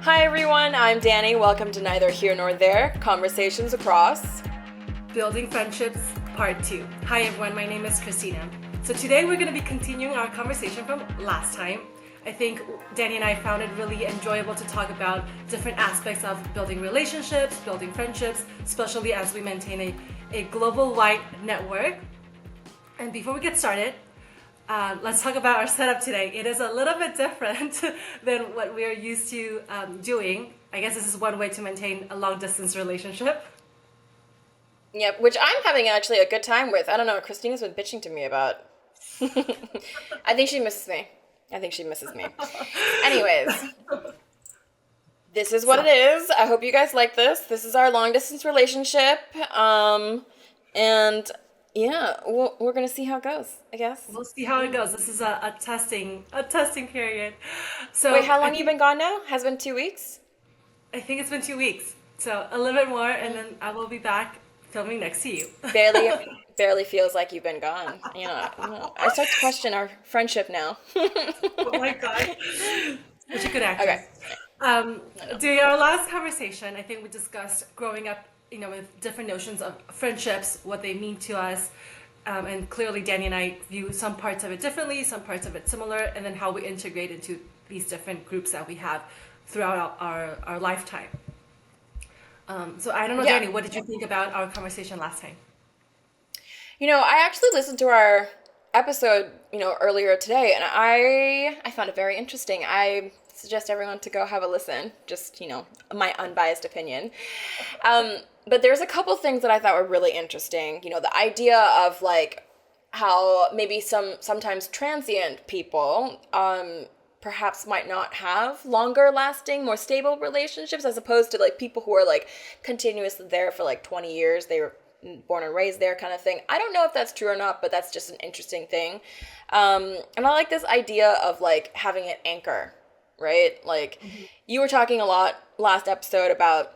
Hi everyone, I'm Dannie. Welcome to Neither Here Nor There, Conversations Across Building Friendships, Part 2. Hi everyone, my name is Christina. So today we're going to be continuing our conversation from last time. I think Dannie and I found it really enjoyable to talk about different aspects of building relationships, building friendships, especially as we maintain a global-wide network. And before we get started, let's talk about our setup today. It is a little bit different than what we're used to doing. I guess this is one way to maintain a long-distance relationship. Yep, which I'm having actually a good time with. I don't know, Christina's been bitching to me about. I think she misses me. Anyways, this is what it is. I hope you guys like this. This is our long-distance relationship. And yeah, we're going to see how it goes, I guess. We'll see how it goes. This is a testing period. So Wait, how long you been gone now? Has it been 2 weeks? I think it's been 2 weeks. So a little bit more, and then I will be back filming next to you. Barely feels like you've been gone. I start to question our friendship now. Oh my god, such a good actress. Okay. During our last conversation, I think we discussed growing up, with different notions of friendships, what they mean to us, and clearly Danny and I view some parts of it differently, some parts of it similar, and then how we integrate into these different groups that we have throughout our lifetime. So I don't know, Yeah. Danny, what did you think about our conversation last time? I actually listened to our episode, earlier today, and I found it very interesting. I suggest everyone to go have a listen. Just, my unbiased opinion. But there's a couple things that I thought were really interesting. The idea of like how maybe sometimes transient people perhaps might not have longer lasting, more stable relationships as opposed to like people who are like continuously there for like 20 years. They were born and raised there kind of thing. I don't know if that's true or not, but that's just an interesting thing. And I like this idea of like having an anchor, right? Like you were talking a lot last episode about,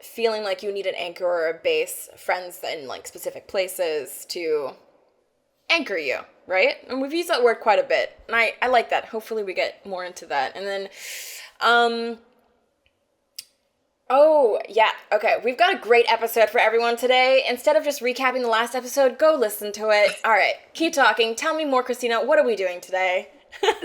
feeling like you need an anchor or a base, friends in like specific places to anchor you, right? And we've used that word quite a bit. And I like that. Hopefully we get more into that. And then, oh, yeah. Okay. We've got a great episode for everyone today. Instead of just recapping the last episode, go listen to it. All right. Keep talking. Tell me more, Christina. What are we doing today?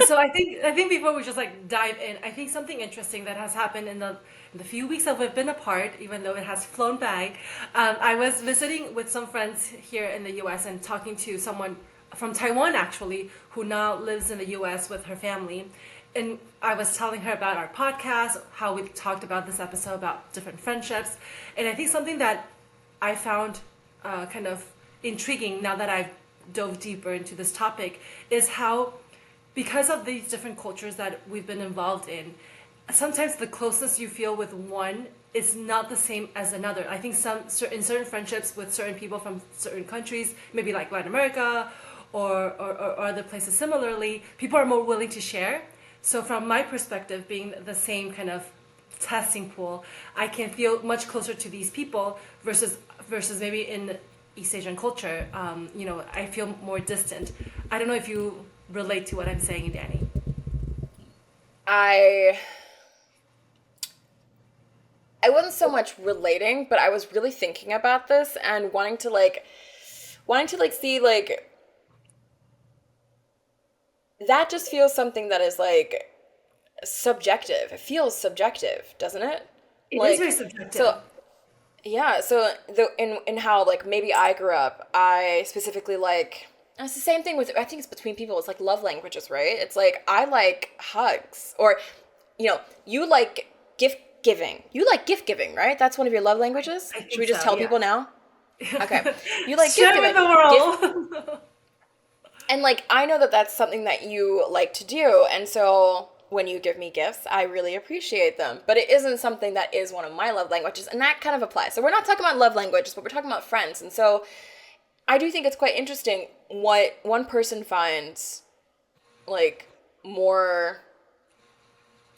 So I think before we just like dive in, I think something interesting that has happened in the few weeks that we've been apart, even though it has flown by. I was visiting with some friends here in the U.S. and talking to someone from Taiwan actually, who now lives in the U.S. with her family. And I was telling her about our podcast, how we talked about this episode about different friendships, and I think something that I found kind of intriguing now that I've dove deeper into this topic is how, because of these different cultures that we've been involved in, sometimes the closeness you feel with one is not the same as another. I think in certain friendships with certain people from certain countries, maybe like Latin America or other places similarly, people are more willing to share. So from my perspective, being the same kind of testing pool, I can feel much closer to these people versus maybe in East Asian culture, I feel more distant. I don't know if you relate to what I'm saying, Danny. I wasn't so much relating, but I was really thinking about this and wanting to see like that just feels something that is like subjective. It feels subjective, doesn't it? It is Like very subjective. so yeah, so in how like maybe I grew up, I specifically like and it's the same thing with I think it's between people. It's like love languages, right? It's like I like hugs or you like gift giving. You like gift giving, right? That's one of your love languages? I Should think we just so, tell yeah. people now? Okay. You like gift Share with giving. the world. And like I know that that's something that you like to do, and so when you give me gifts, I really appreciate them. But it isn't something that is one of my love languages, and that kind of applies. So we're not talking about love languages, but we're talking about friends. And so I do think it's quite interesting what one person finds like more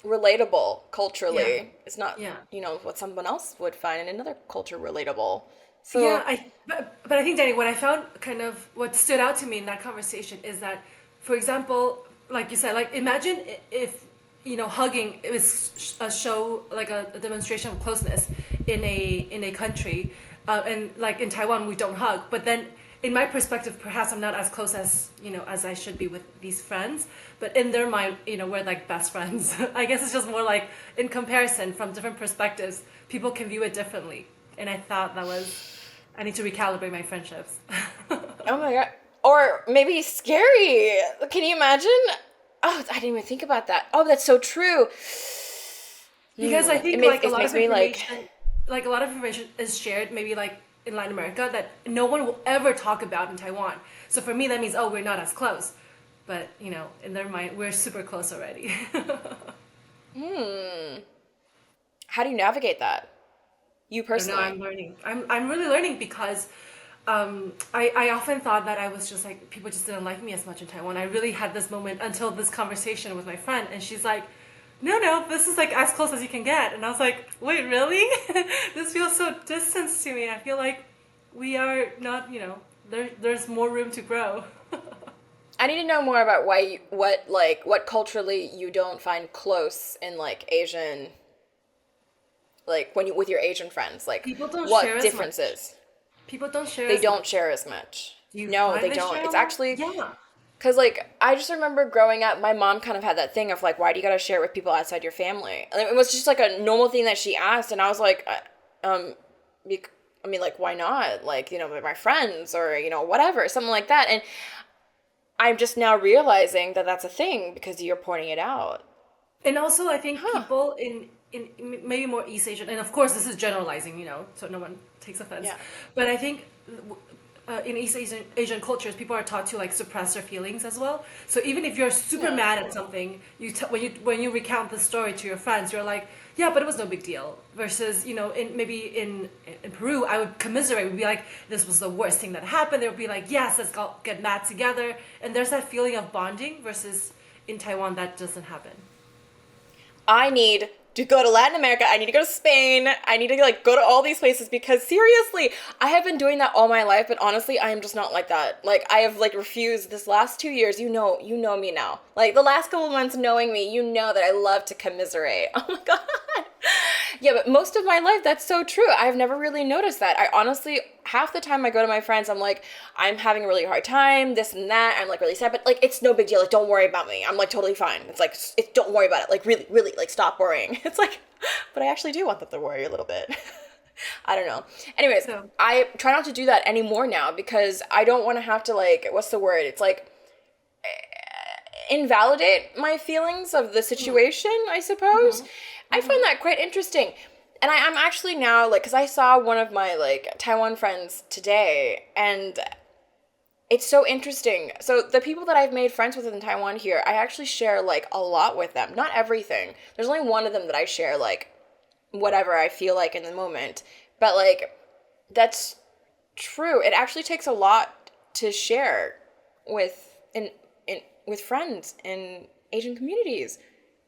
relatable culturally. Yeah, It's not, yeah. what someone else would find in another culture relatable. So Yeah, but I think, Danny, what I found kind of what stood out to me in that conversation is that, for example, like you said, like imagine if hugging is a show, like a demonstration of closeness in a country, and like in Taiwan we don't hug. But then, in my perspective, perhaps I'm not as close as as I should be with these friends. But in their mind, we're like best friends. I guess it's just more like in comparison from different perspectives, people can view it differently. And I thought that was I need to recalibrate my friendships. Oh my God. Or maybe scary. Can you imagine? Oh, I didn't even think about that. Oh, that's so true. Because I It think makes like a it lot makes of me like, information, like a lot of information is shared, maybe like in Latin America that no one will ever talk about in Taiwan. So for me, that means oh, we're not as close, but in their mind, we're super close already. how do you navigate that? You I don't know. personally. I'm learning. I'm really learning because I often thought that I was just like people just didn't like me as much in Taiwan. I really had this moment until this conversation with my friend, and she's like, "No, this is like as close as you can get." And I was like, "Wait, really? This feels so distant to me. I feel like we are not. There's more room to grow." I need to know more about why what culturally you don't find close in like Asian, like when you with your Asian friends, like People don't share what as much. differences. People don't share They as don't much. share as much. Do you No, find they they don't. share a It's lot? actually Yeah. because like I just remember growing up, my mom kind of had that thing of like, why do you gotta share it with people outside your family? And it was just like a normal thing that she asked, and I was like, bec- I mean, like, why not? Like, my friends or whatever, something like that. And I'm just now realizing that that's a thing because you're pointing it out. And also, I think Huh? people in maybe more East Asian, and of course, this is generalizing, so no one takes offense. Yeah. But I think in Asian cultures, people are taught to like suppress their feelings as well. So even if you're super Yeah. mad at something, when you recount the story to your friends, you're like, yeah, but it was no big deal. Versus, in Peru, I would commiserate. Would be like, this was the worst thing that happened. They would be like, yes, let's go get mad together. And there's that feeling of bonding. Versus in Taiwan, that doesn't happen. I need to go to Latin America. I need to go to Spain. I need to like go to all these places because seriously, I have been doing that all my life, but honestly, I am just not like that. Like I have like refused this last 2 years. You know me now. Like the last couple months knowing me, you know that I love to commiserate. Oh my God. Yeah, but most of my life, that's so true. I've never really noticed that. I honestly, half the time I go to my friends, I'm like, I'm having a really hard time, this and that. I'm like really sad, but like, it's no big deal. Like, don't worry about me. I'm like totally fine. It's like, don't worry about it. Like, really, really, like, stop worrying. It's like, but I actually do want them to worry a little bit. I don't know. Anyways, So I try not to do that anymore now because I don't want to have to like, what's the word? It's like, invalidate my feelings of the situation, I suppose. I find that quite interesting. And I'm actually now, like, because I saw one of my, like, Taiwan friends today, and it's so interesting. So the people that I've made friends with in Taiwan here, I actually share, like, a lot with them. Not everything. There's only one of them that I share, like, whatever I feel like in the moment. But, like, that's true. It actually takes a lot to share with with friends in Asian communities.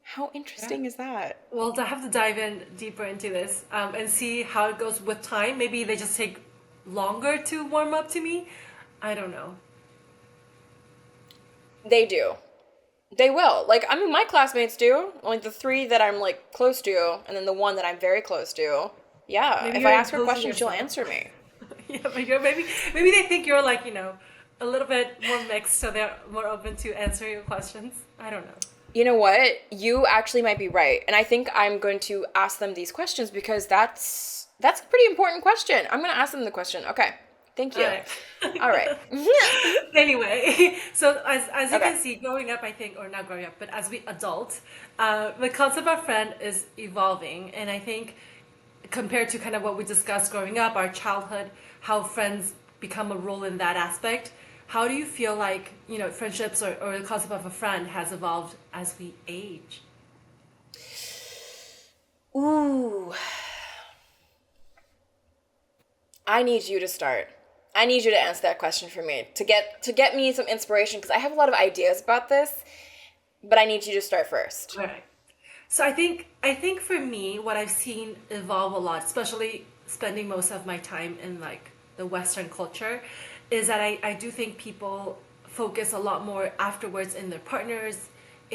How yeah. interesting is that? Well, I have to dive in deeper into this and see how it goes with time. Maybe they just take longer to warm up to me. I don't know. They do. They will. Like, I mean, my classmates do. Like, the three that I'm, like, close to, and then the one that I'm very close to. Yeah, Maybe if I you're ask her imposing questions, she'll yourself. answer me. Yeah, but maybe they think you're like a little bit more mixed, so they're more open to answering your questions. I don't know. You know what? You actually might be right. And I think I'm going to ask them these questions because that's a pretty important question. I'm going to ask them the question. Okay. Thank All you. right. All right. Anyway, so as you Okay. can see, growing up, I think, or not growing up, but as we adult, the concept of friend is evolving, and I think compared to kind of what we discussed growing up, our childhood, how friends become a role in that aspect. How do you feel like friendships or the concept of a friend has evolved as we age? Ooh. I need you to start. I need you to answer that question for me to get me some inspiration because I have a lot of ideas about this, but I need you to start first. All right. So I think for me, what I've seen evolve a lot, especially spending most of my time in like the Western culture, is that I do think people focus a lot more afterwards in their partners,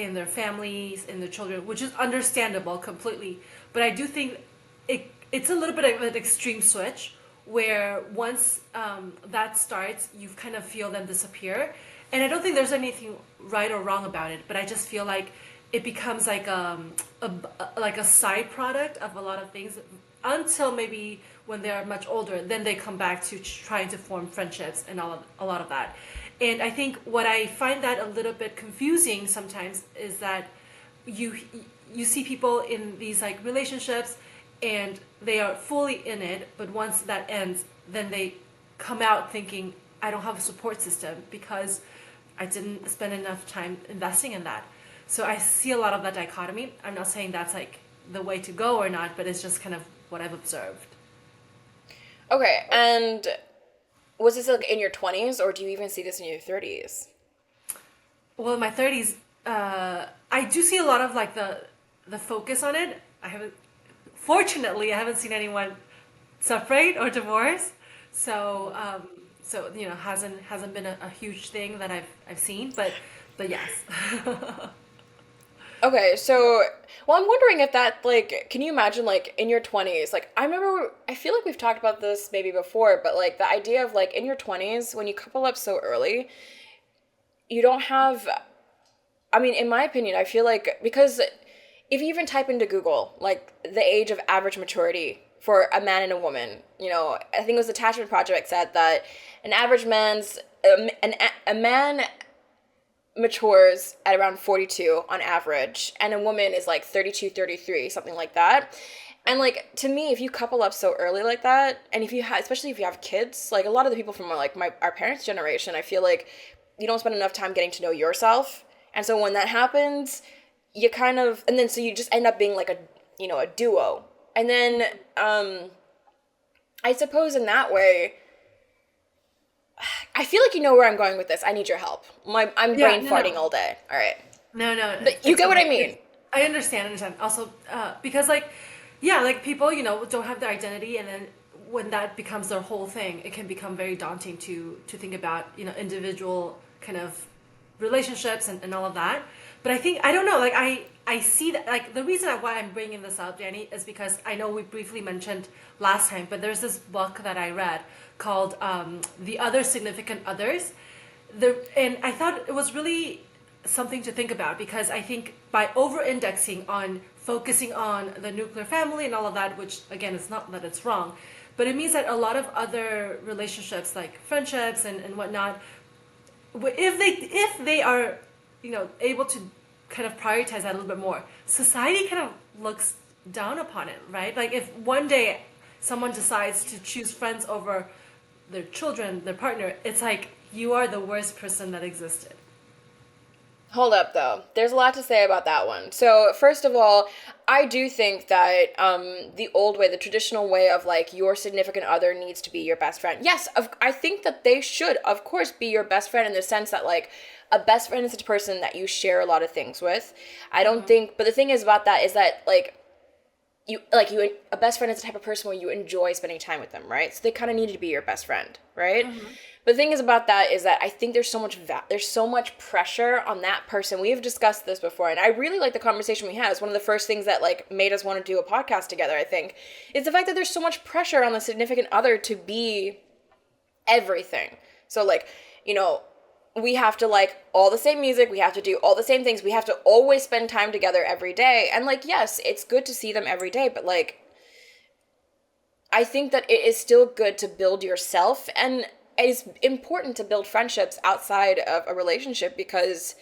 in their families, in their children, which is understandable completely. But I do think it's a little bit of an extreme switch where once that starts, you kind of feel them disappear. And I don't think there's anything right or wrong about it, but I just feel like it becomes like like a side product of a lot of things until maybe when they're much older, then they come back to trying to form friendships and a lot of that. And I think what I find that a little bit confusing sometimes is that you you see people in these like relationships and they are fully in it, but once that ends, then they come out thinking, I don't have a support system because I didn't spend enough time investing in that. So I see a lot of that dichotomy. I'm not saying that's like the way to go or not, but it's just kind of what I've observed. Okay, and was this like in your 20s, or do you even see this in your 30s? Well, in my 30s, I do see a lot of like the focus on it. Fortunately, I haven't seen anyone separate or divorce, so hasn't been a huge thing that I've seen, but yes. Okay, so, well, I'm wondering if that, like, can you imagine, like, in your 20s? Like, I remember, I feel like we've talked about this maybe before, but, like, the idea of, like, in your 20s, when you couple up so early, you don't have, I mean, in my opinion, I feel like, because if you even type into Google, like, the age of average maturity for a man and a woman, I think it was Attachment Project said that an average a man matures at around 42 on average, and a woman is like 32, 33, something like that. And like, to me, if you couple up so early like that, and if you have, especially if you have kids, like a lot of the people from like our parents' generation, I feel like you don't spend enough time getting to know yourself. And so when that happens, you kind of, and then so you just end up being like a duo. And then I suppose in that way, I feel like you know where I'm going with this. I need your help. I'm brain farting all day. All right. No. But you get what I mean. I understand. Also, because like, yeah, like people, don't have their identity, and then when that becomes their whole thing, it can become very daunting to think about, individual kind of relationships and all of that. But I think, I don't know, like I see that, like the reason why I'm bringing this up, Danny, is because I know we briefly mentioned last time, but there's this book that I read called The Other Significant Others. And I thought it was really something to think about, because I think by over-indexing on focusing on the nuclear family and all of that, which again, it's not that it's wrong, but it means that a lot of other relationships like friendships and whatnot, if they are able to kind of prioritize that a little bit more, society kind of looks down upon it, right? Like if one day someone decides to choose friends over their children, their partner, it's like you are the worst person that existed. Hold up, though. There's a lot to say about that one. So, first of all, I do think that the old way, the traditional way of, like, your significant other needs to be your best friend. Yes, I think that they should, of course, be your best friend in the sense that, like, a best friend is a person that you share a lot of things with. I don't think, but the thing is about that is that, like, a best friend is the type of person where you enjoy spending time with them, right? So they kind of need to be your best friend, right? Mm-hmm. But the thing is about that is that I think there's so much pressure on that person. We have discussed this before, and I really like the conversation we had. It's one of the first things that like made us want to do a podcast together, I think, is the fact that there's so much pressure on the significant other to be everything. So like, we have to like all the same music, we have to do all the same things, we have to always spend time together every day. And like, yes, it's good to see them every day, but like, I think that it is still good to build yourself, and it is important to build friendships outside of a relationship, because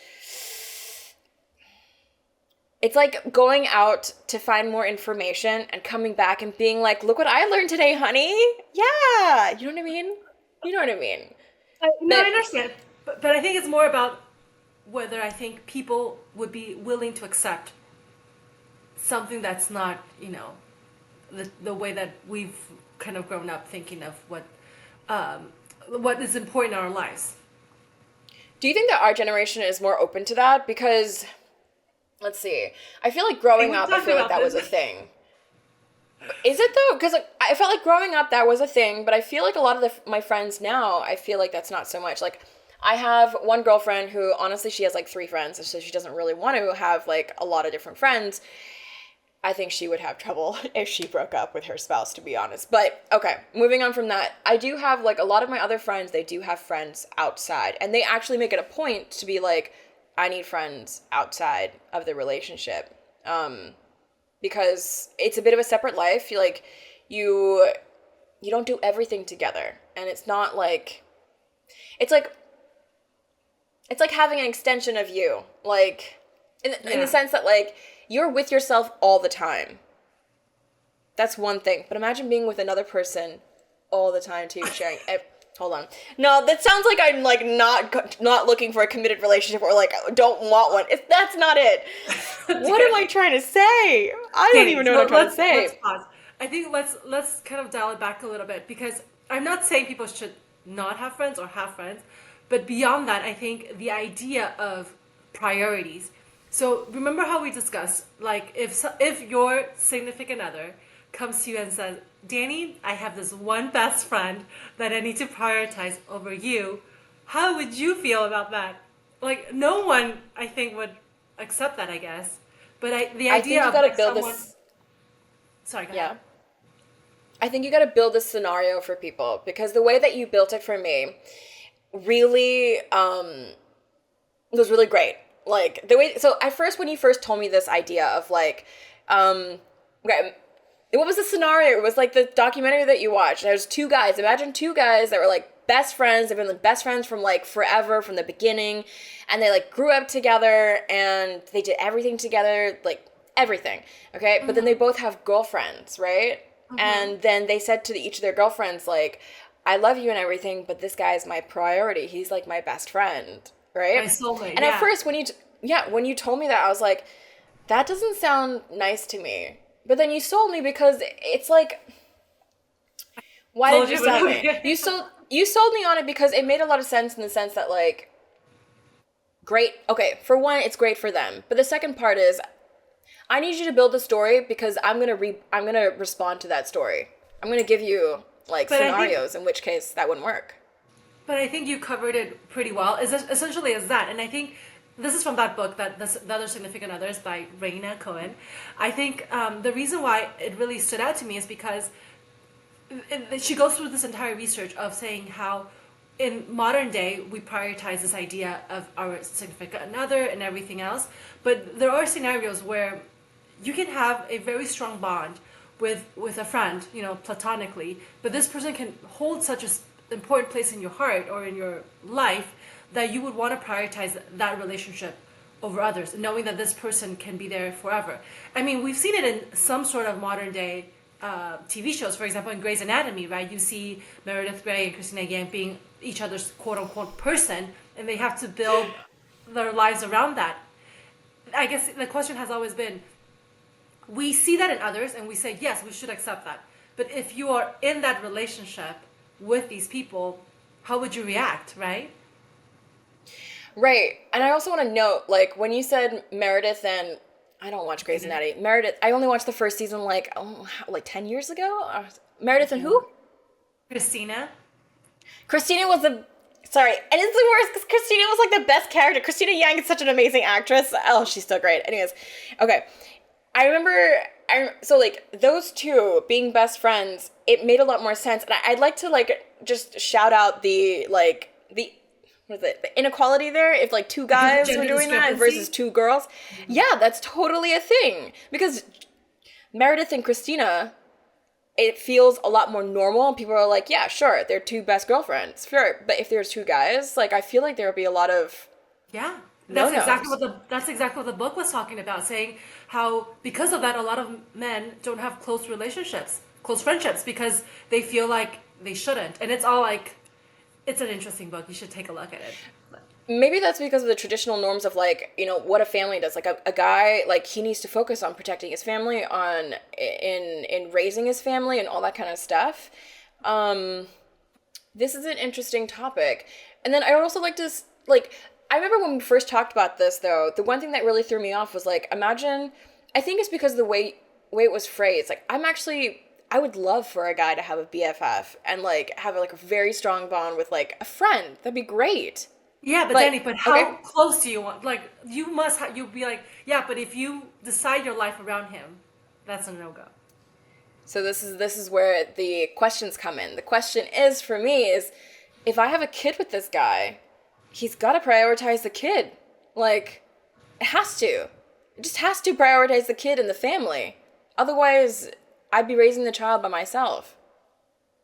it's like going out to find more information and coming back and being like, look what I learned today, honey. Yeah. You know what I mean? I understand. But I think it's more about whether I think people would be willing to accept something that's not, the way that we've kind of grown up thinking of what is important in our lives. Do you think that our generation is more open to that? Because, let's see, I feel like growing up, I feel like that was a thing. Is it though? Because like, I felt like growing up that was a thing, but I feel like a lot of my friends now, I feel like that's not so much. Like, I have one girlfriend who honestly she has like three friends, so she doesn't really want to have like a lot of different friends. I think she would have trouble if she broke up with her spouse, to be honest. But okay, moving on from that, I do have like a lot of my other friends, they do have friends outside. And they actually make it a point to be like, I need friends outside of the relationship. Because it's a bit of a separate life. You you don't do everything together. And it's not like it's like it's like having an extension of you. Like in the sense that like you're with yourself all the time. That's one thing. But imagine being with another person all the time too, sharing. Hold on. No, that sounds like I'm like not looking for a committed relationship or like don't want one. That's not it. What am I trying to say? I don't even know what I'm trying to say. Let's pause. I think let's kind of dial it back a little bit because I'm not saying people should not have friends or have friends, but beyond that, I think the idea of priorities. So remember how we discussed, like if your significant other comes to you and says, Danny, I have this one best friend that I need to prioritize over you, how would you feel about that? Like no one, I think, would accept that, I guess. But the I think idea you of gotta like build someone. this. Sorry, go Yeah. ahead. I think you got to build this scenario for people because the way that you built it for me really was really great. Like the way so at first when you first told me this idea of like okay, what was the scenario? It was like the documentary that you watched. There's two guys. Imagine two guys that were like best friends. They've been like best friends from like forever, from the beginning, and they like grew up together and they did everything together, like everything. Okay, but then they both have girlfriends, right? And then they said to each of their girlfriends like, I love you and everything, but this guy is my priority. He's like my best friend, My right? soulmate, And at yeah. first, when you told me that, I was like, that doesn't sound nice to me. But then you sold me because it's like, why Told did you you sell what- me? You sold me on it because it made a lot of sense in the sense that like, great. Okay, for one, it's great for them. But the second part is, I need you to build the story because I'm gonna respond to that story. I'm gonna give you like But I think scenarios in which case that wouldn't work. But I think you covered it pretty well. Is essentially is that, and I think this is from that book that the other significant others by Raina Cohen. I think the reason why it really stood out to me is because she goes through this entire research of saying how in modern day we prioritize this idea of our significant other and everything else, but there are scenarios where you can have a very strong bond with a friend, you know, platonically, but this person can hold such a important place in your heart or in your life that you would want to prioritize that relationship over others, knowing that this person can be there forever. I mean, we've seen it in some sort of modern day TV shows. For example, in Grey's Anatomy, right? You see Meredith Grey and Christina Yang being each other's quote unquote person, and they have to build their lives around that. I guess the question has always been, we see that in others and we say, yes, we should accept that. But if you are in that relationship with these people, how would you react, right? Right. And I also want to note, like, when you said Meredith and I don't watch Grey's Anatomy. Meredith, I only watched the first season like 10 years ago. Meredith and who? Christina. Christina was the sorry, and it's the worst because Christina was like the best character. Christina Yang is such an amazing actress. Oh, she's so great. Anyways, okay. I remember so like those two being best friends, it made a lot more sense. And I'd like to like just shout out the what is it? The inequality there. If like two guys were doing that versus two girls. Mm-hmm. Yeah, that's totally a thing. Because Meredith and Christina, it feels a lot more normal and people are like, yeah, sure, they're two best girlfriends. Sure. But if there's two guys, like I feel like there would be a lot of That's exactly what the book was talking about, saying how because of that a lot of men don't have close friendships because they feel like they shouldn't. And it's all like it's an interesting book. You should take a look at it. Maybe that's because of the traditional norms of like, you know, what a family does. Like a guy, like he needs to focus on protecting his family, on in raising his family and all that kind of stuff. This is an interesting topic. And then I would also like to like I remember when we first talked about this though, the one thing that really threw me off was like imagine I think it's because of the way it was phrased. Like I would love for a guy to have a BFF and like have like a very strong bond with like a friend. That'd be great. Yeah, but Like, Danny, but okay, how close do you want? Like, you'll be like, yeah, but if you decide your life around him, that's a no go. so this is where the questions come in. The question is for me is if I have a kid with this guy, he's got to prioritize the kid. Like, it has to. It just has to prioritize the kid and the family. Otherwise, I'd be raising the child by myself.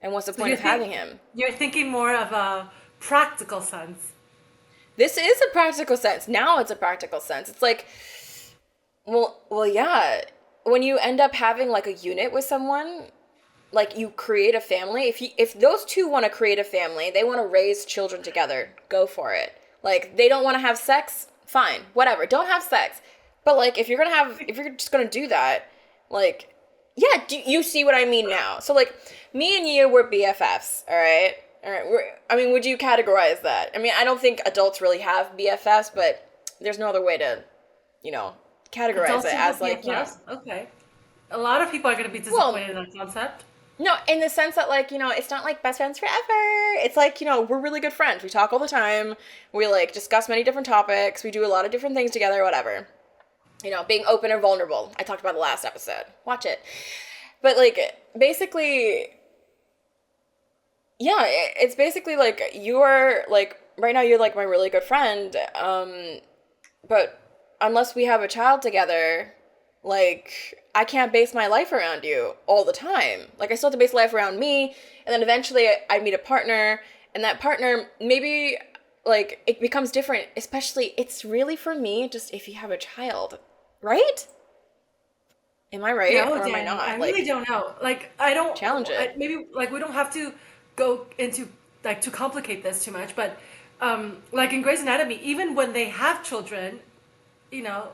And what's the So point you of think having him? you're thinking more of a practical sense. This is a practical sense. Now it's a practical sense. It's like, well, yeah. When you end up having like a unit with someone, like you create a family. If those two want to create a family, they want to raise children together. Go for it. Like they don't want to have sex, fine, whatever. Don't have sex. But like if you're just gonna do that, like, yeah, do you see what I mean now? So like, me and you were BFFs, all right. All right, I mean, would you categorize that? I mean, I don't think adults really have BFFs, but there's no other way to, you know, categorize Adults it who have as like, you know, BFFs? Okay. A lot of people are going to be well, disappointed in that concept. no, in the sense that like, you know, it's not like best friends forever. It's like, you know, we're really good friends. We talk all the time. We like discuss many different topics. We do a lot of different things together, whatever. You know, being open and vulnerable. I talked about the last episode. Watch it. But like basically, yeah, it's basically like you're like right now you're like my really good friend. But unless we have a child together, like I can't base my life around you all the time. Like I still have to base life around me, and then eventually I meet a partner, and that partner maybe like it becomes different. Especially, it's really for me just if you have a child, right? Am I right No, or am I Danny, I not? really Like don't know. Like, I don't, challenge it. maybe, like, we don't have to go into, like, to complicate this too much, but, like in Grey's Anatomy, even when they have children, you know,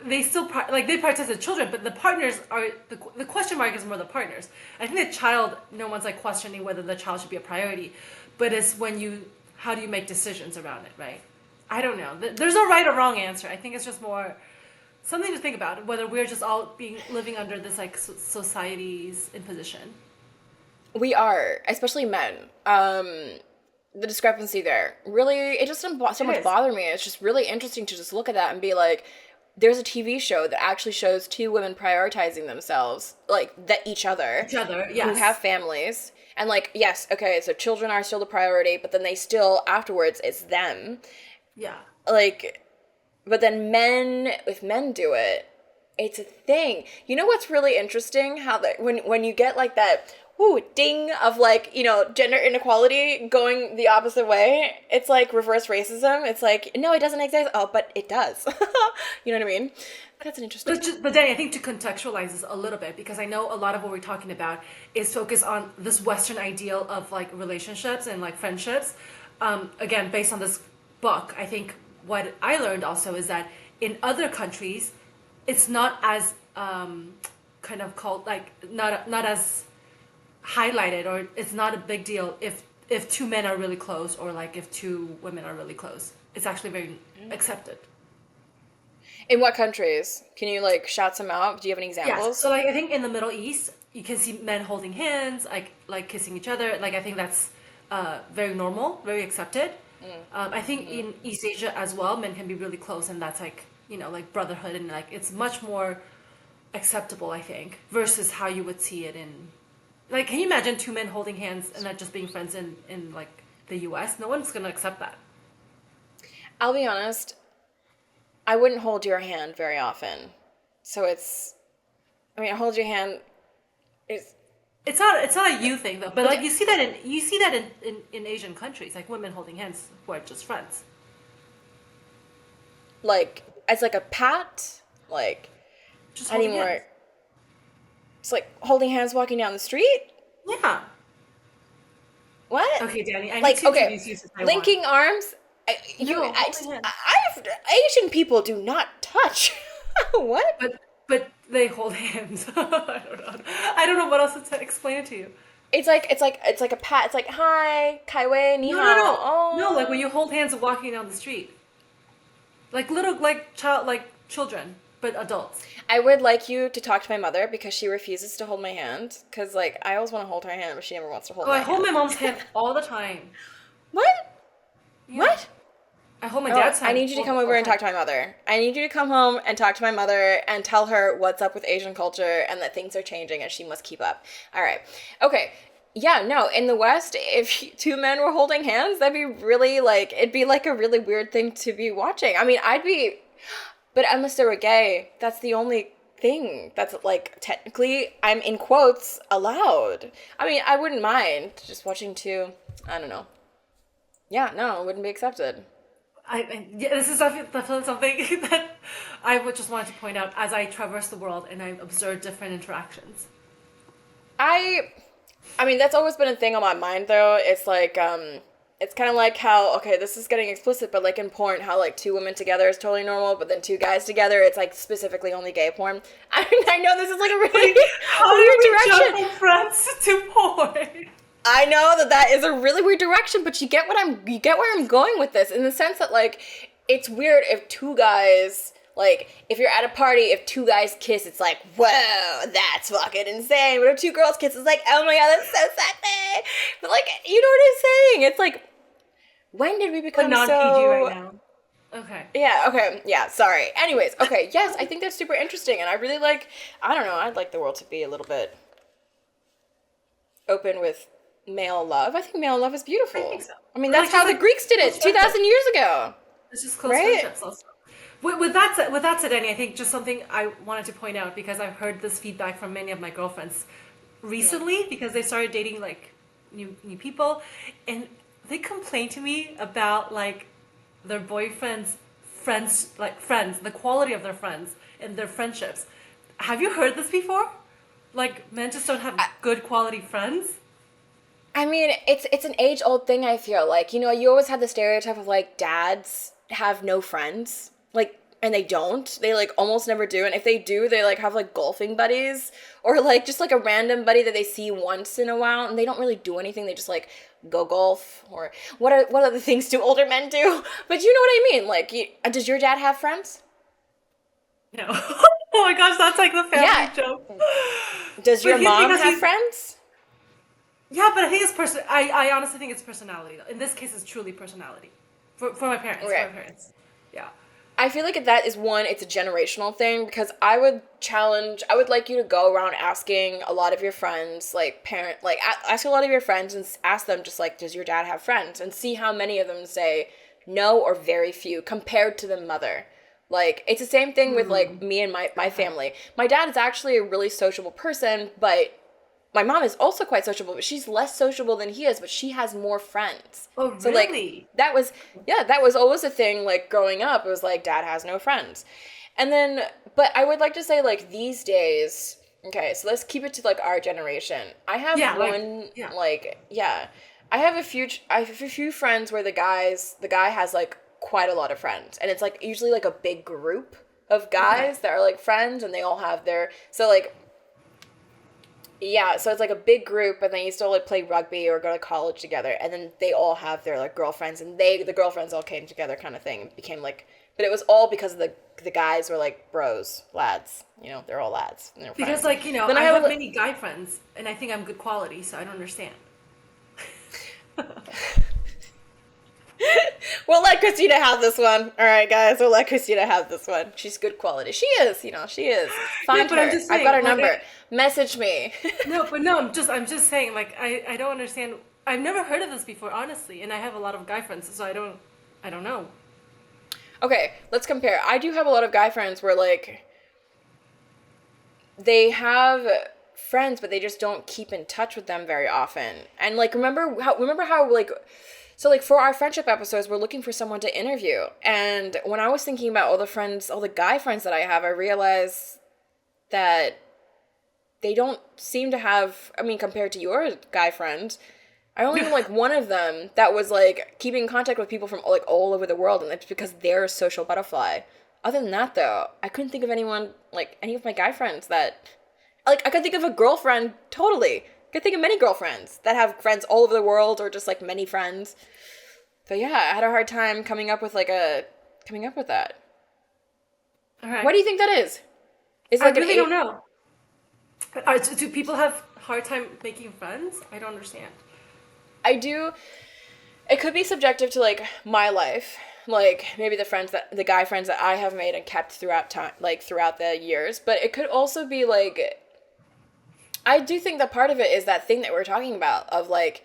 they still, like, they prioritize the children, but the partners are, the question mark is more the partners. I think the child, no one's, like, questioning whether the child should be a priority, but it's when you, how do you make decisions around it, right? I don't know. There's no right or wrong answer. I think it's just more something to think about whether we're just all being living under this like society's imposition. We are, especially men. The discrepancy there really it just doesn't so It much is. bother me. It's just really interesting to just look at that and be like, there's a TV show that actually shows two women prioritizing themselves, like that each other, Each other, who have yes. families, and like yes, okay, so children are still the priority, but then they still afterwards it's them, Yeah. like, but then men if men do it, it's a thing. You know what's really interesting? How that when you get like that ooh ding of like, you know, gender inequality going the opposite way, it's like reverse racism. It's like no, it doesn't exist. Oh, but it does. You know what I mean? That's an interesting. But Danny, I think to contextualize this a little bit, because I know a lot of what we're talking about is focused on this Western ideal of like relationships and like friendships. Again, based on this book, I think what I learned also is that in other countries, it's not as kind of called like not as highlighted, or it's not a big deal if two men are really close, or like if two women are really close. It's actually very accepted. In what countries? Can you like shout some out? Do you have any Yes. So examples? like I think in the Middle East you can see men holding hands, like kissing each other. Like I think that's very normal, very accepted. I think in East Asia as well, men can be really close, and that's like like brotherhood, and like it's much more acceptable. I think versus how you would see it in like, can you imagine two men holding hands and not just being friends in like the U.S.? No one's gonna accept that. I'll be honest. I wouldn't hold your hand very often. So it's. I mean, hold your hand. It's It's not a you thing though, but but like you see that in Asian countries, like women holding hands who are just friends. like it's like a pat. Like Just holding hands. anymore. It's like holding hands walking down the street. Yeah. What? Okay, Danny, I need Like to okay, introduce you to Taiwan. linking arms. No, holding hands. Asian people do not touch. What? But they hold hands. I don't know. I don't know what else to explain it to you. It's like a pat. It's like hi, kai wei, ni No, no, hao. no, no. Like when Oh. you hold hands walking down the street, like little like children, but adults. I would like you to talk to my mother because she refuses to hold my hand. Cause like I always want to hold her hand, but she never wants to hold Oh, I my hold hand. my mom's hand all the time. What? Yeah. What? I hold my Oh, dad's I hand need you to come all over the and talk time. to my mother. I need you to come home and talk to my mother and tell her what's up with Asian culture and that things are changing and she must keep up. All right. Okay. Yeah, no, in the West, if two men were holding hands, that'd be really like, it'd be like a really weird thing to be watching. I mean, but unless they were gay, that's the only thing that's like technically, I'm in quotes, allowed. I mean, I wouldn't mind just watching two, I don't know. Yeah, no, it wouldn't be accepted. Yeah, this is definitely something that I would just wanted to point out as I traverse the world and I observe different interactions. I I mean that's always been a thing on my mind though. It's like it's kind of like how okay, this is getting explicit, but like in porn how like two women together is totally normal, but then two guys together it's like specifically only gay porn. I know this is like a Wait, really how did weird we jump direction. from friends to porn? I know that that is a really weird direction, but you get where I'm going with this in the sense that like it's weird if two guys like if you're at a party if two guys kiss it's like whoa that's fucking insane, but if two girls kiss it's like oh my god that's so sexy. But like you know what I'm saying? It's like when did we We're become non-PG right so now. Okay. yeah okay yeah sorry anyways okay yes I think that's super interesting and I really like I don't know I'd like the world to be a little bit open with male love. I think male love is I think beautiful. so. I mean, Or that's like just how the like Greeks did close it 2,000 friendships. years ago, It's just close right? friendships also. With that said, Danny, I think just something I wanted to point out because I've heard this feedback from many of my girlfriends Yeah. recently because they started dating like new people, and they complain to me about like their boyfriends' friends, like friends, the quality of their friends and their friendships. Have you heard this before? Like men just don't have good quality friends. I mean, it's an age old thing. I feel like you know you always have the stereotype of like dads have no friends, like, and they don't. They like almost never do, and if they do, they like have like golfing buddies or like just like a random buddy that they see once in a while, and they don't really do anything. They just like go golf or what other things do older men do? But you know what I mean. Like, does your dad have friends? No. Oh my gosh, that's like the family Yeah. joke. Does But your he's mom because have he's friends? yeah, but I think it's I honestly think it's personality though. In this case, it's truly personality. For my parents. For Okay. my parents. Yeah. I feel like that is one, it's a generational thing because I would like you to go around asking a lot of your friends, like ask a lot of your friends and ask them just like, does your dad have friends? And see how many of them say no or very few compared to the mother. Like, it's the same thing with like me and my Okay. family. My dad is actually a really sociable person, but my mom is also quite sociable, but she's less sociable than he is, but she has more friends. Oh So like really? that was yeah, that was always a thing like growing up. It was like dad has no friends. And then but I would like to say like these days, okay, so let's keep it to like our generation. I have Yeah, like one yeah. like yeah. I have a few friends where the guy has like quite a lot of friends and it's like usually like a big group of Okay. guys that are like friends and they all have their so like yeah, so it's like a big group, and they used to like play rugby or go to college together, and then they all have their like girlfriends, and the girlfriends all came together, kind of thing, and became like, but it was all because of the guys were like bros, lads, you know, they're all lads and they're Because friends. like, Then I I have have a, many guy friends and I think I'm good quality, so I don't understand. we'll let Christina have this one. All right, guys, we'll let Christina have this one. She's good quality. She is, you know, she is. No, Find but I'm her. just I've got saying, her number. Message me. no, but no, I'm just saying, like, I don't understand. I've never heard of this before, honestly, and I have a lot of guy friends, so I don't know. Okay, let's compare. I do have a lot of guy friends where like they have friends but they just don't keep in touch with them very often. And like remember how like so like for our friendship episodes we're looking for someone to interview. And when I was thinking about all the guy friends that I have, I realized that they don't seem to have I mean compared to your guy friends I only know like one of them that was like keeping in contact with people from like all over the world, and it's because they're a social butterfly. Other than that, though, I couldn't think of anyone like any of my guy friends that like I could think of a girlfriend totally. I could think of many girlfriends that have friends all over the world or just like many friends. So yeah, I had a hard time coming up with that. All right. What do you think that is? Is it I like an really don't eight? know. Do people have hard time making friends? I don't understand. I do. It could be subjective to like my life. like maybe the guy friends that I have made and kept throughout time, like throughout the years, but it could also be like, I do think that part of it is that thing that we're talking about of like,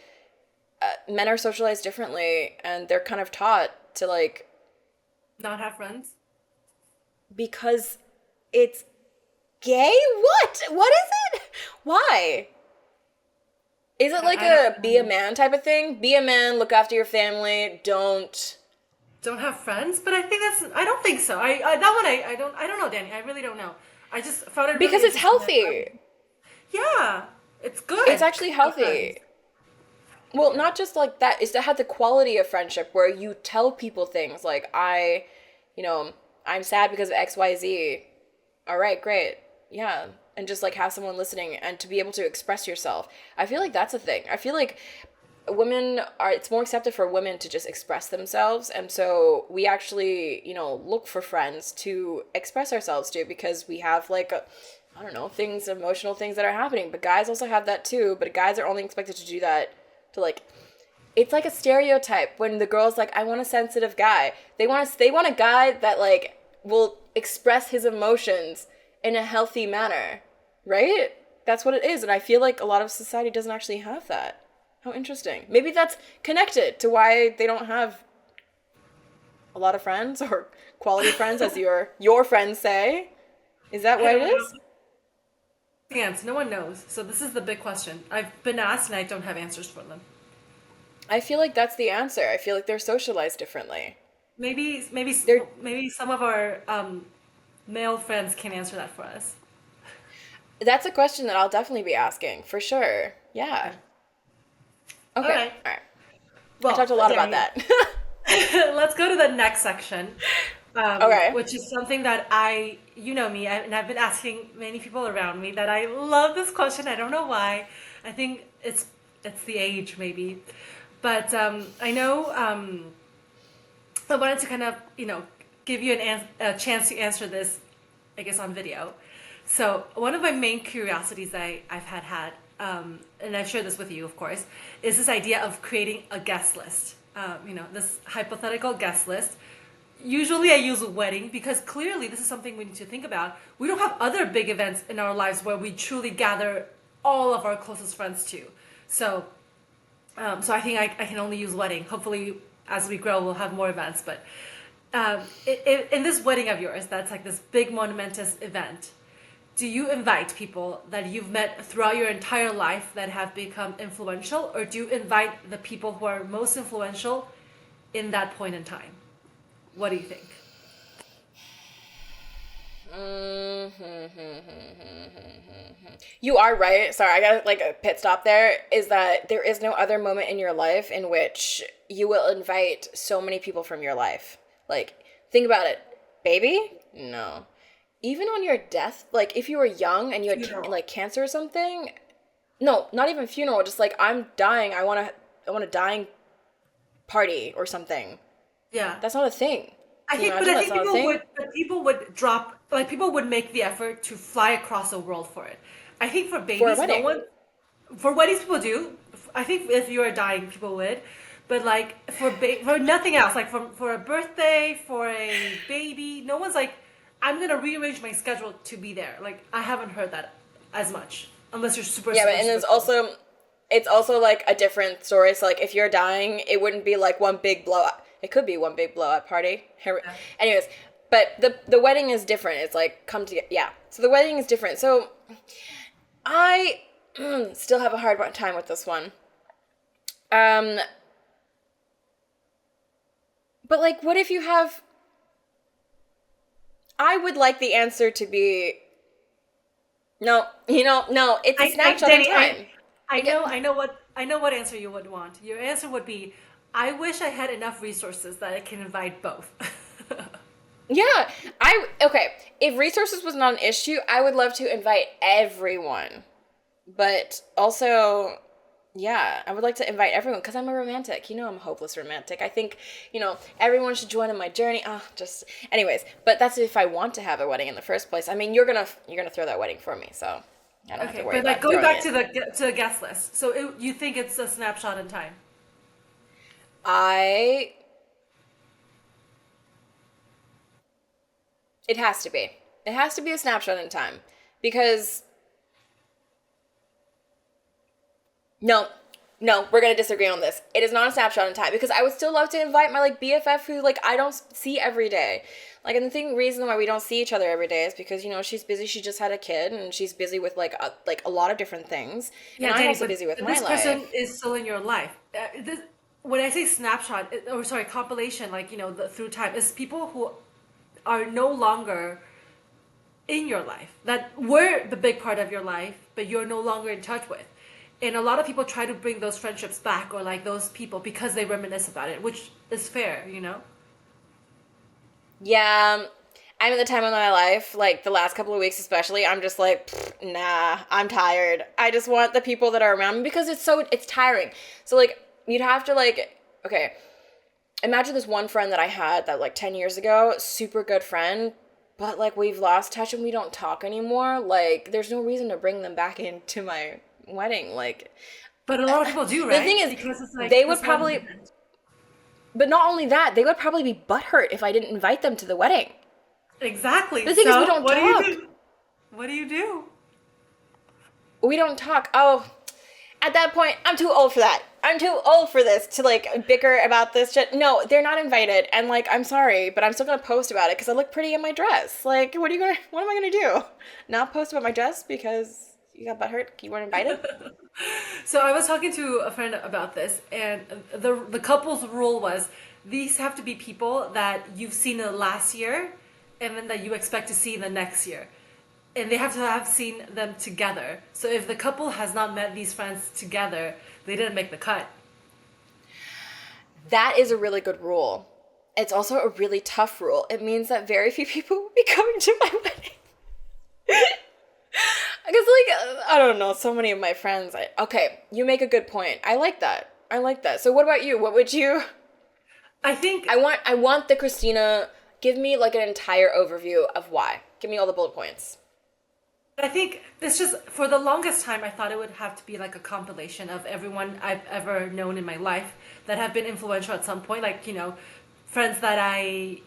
men are socialized differently and they're kind of taught to like, Not have friends. because it's gay? What is it? Why? Is it like I don't a be a man type of thing? Be a man, look after your family, don't have friends, but I think that's. I don't think so. I that one I don't know, Danny. I really don't know. I just found it because really it's interesting. healthy. Yeah, it's good. It's actually to have friends. healthy. Well, not just like that, is to have the quality of friendship where you tell people things like, you know, I'm sad because of XYZ. All right, great. Yeah. And just like have someone listening and to be able to express yourself. I feel like that's a thing. I feel like it's more accepted for women to just express themselves. And so we actually, look for friends to express ourselves to because we have like, I don't know, emotional things that are happening. But guys also have that too. But guys are only expected to do that to like, it's like a stereotype when the girl's like, I want a sensitive guy. They want a guy that like will express his emotions in a healthy manner, right? That's what it is. And I feel like a lot of society doesn't actually have that. How interesting. Maybe that's connected to why they don't have a lot of friends or quality friends, as your friends say. Is that I what it don't know. is? Answer. No one knows. So this is the big question. I've been asked and I don't have answers for them. I feel like that's the answer. I feel like they're socialized differently. They're Maybe some of our male friends can answer that for us. That's a question that I'll definitely be asking for sure. Yeah. All Okay. right. All right. I Well, talked a lot about Danny, that. let's go to the next section, Okay. which is something that you know me, and I've been asking many people around me that I love this question. I don't know why. I think it's the age maybe, but I know I wanted to kind of give you a chance to answer this, I guess on video. So one of my main curiosities I've had, and I've shared this with you, of course, is this idea of creating a guest list. This hypothetical guest list. Usually I use a wedding because clearly this is something we need to think about. We don't have other big events in our lives where we truly gather all of our closest friends to. So I think I can only use wedding. Hopefully, as we grow, we'll have more events. But in this wedding of yours, that's like this big monumentous event, do you invite people that you've met throughout your entire life that have become influential, or do you invite the people who are most influential in that point in time? What do you think? You are right. Sorry, I got like a pit stop there. Is that there is no other moment in your life in which you will invite so many people from your life. Like, think about it. Baby? No. Even on your death, like if you were young and you had Funeral. like cancer or something, no, not even funeral, just like I'm dying, I want a dying party or something. Yeah. That's not a thing. Can you But imagine I that's think not a thing? people would drop, like people would make the effort to fly across the world for it. I think for For a babies, no wedding. one, for weddings people do. I think if you are dying, people would. But like for nothing else, like for a birthday, for a baby, no one's like, I'm gonna rearrange my schedule to be there. Like I haven't heard that as much, unless you're super Yeah, but super and super it's close. also like a different story. So like if you're dying, it wouldn't be like one big blowout. It could be one big blowout party. Yeah. Anyways, but the wedding is different. It's like come together. Yeah. So the wedding is different. So I still have a hard time with this one. Um, but like, what if you have? I would like the answer to be no. No. It's a snapshot in Danny, time. Like, I know what answer you would want. Your answer would be, I wish I had enough resources that I can invite both. yeah, okay. If resources was not an issue, I would love to invite everyone. But also, yeah, I would like to invite everyone because I'm a romantic. I'm a hopeless romantic. I think, everyone should join in my journey. Just anyways, but that's if I want to have a wedding in the first place. I mean, you're gonna throw that wedding for me, so I don't have to Okay, worry but like about going throwing back it. to the guest list. So you think it's a snapshot in time? I It has to be. It has to be a snapshot in time. Because no, no, we're gonna disagree on this. It is not a snapshot in time because I would still love to invite my like BFF who like I don't see every day. Like, and the reason why we don't see each other every day is because she's busy. She just had a kid and she's busy with like a lot of different things, and Yeah, I'm Danny, also but busy with my this person life. is still in your life. When I say snapshot, or sorry, compilation, like, through time, is people who are no longer in your life, that were the big part of your life, but you're no longer in touch with. And a lot of people try to bring those friendships back or like those people because they reminisce about it, which is fair. Yeah, I'm at the time of my life, like the last couple of weeks especially, I'm just like, "Pfft, nah, I'm tired. I just want the people that are around me because it's tiring. So like you'd have to like, okay, imagine this one friend that I had that like 10 years ago, super good friend, but like we've lost touch and we don't talk anymore. Like there's no reason to bring them back into my wedding. Like But a lot of people do, the thing right? is, Because it's they like would this one probably, event. but not only that, they would probably be butthurt if I didn't invite them to the wedding. Exactly. The thing is, we So don't what do you talk. do? What do you do? We don't talk. Oh, at that point, I'm too old for that. I'm too old for this to like bicker about this shit. No, they're not invited, and like I'm sorry, but I'm still gonna post about it because I look pretty in my dress. Like, what am I gonna do? Not post about my dress because you got butthurt? You weren't invited? So I was talking to a friend about this, and the couple's rule was these have to be people that you've seen in the last year, and then that you expect to see in the next year, and they have to have seen them together. So if the couple has not met these friends together, they didn't make the cut. That is a really good rule. It's also a really tough rule. It means that very few people will be coming to my wedding. Because, like, I don't know, so many of my friends. Okay, you make a good point. I like that. I like that. So, what about you? What would you? I think I want the Christina. Give me like an entire overview of why. Give me all the bullet points. I think it's just for the longest time I thought it would have to be like a compilation of everyone I've ever known in my life that have been influential at some point, like friends that I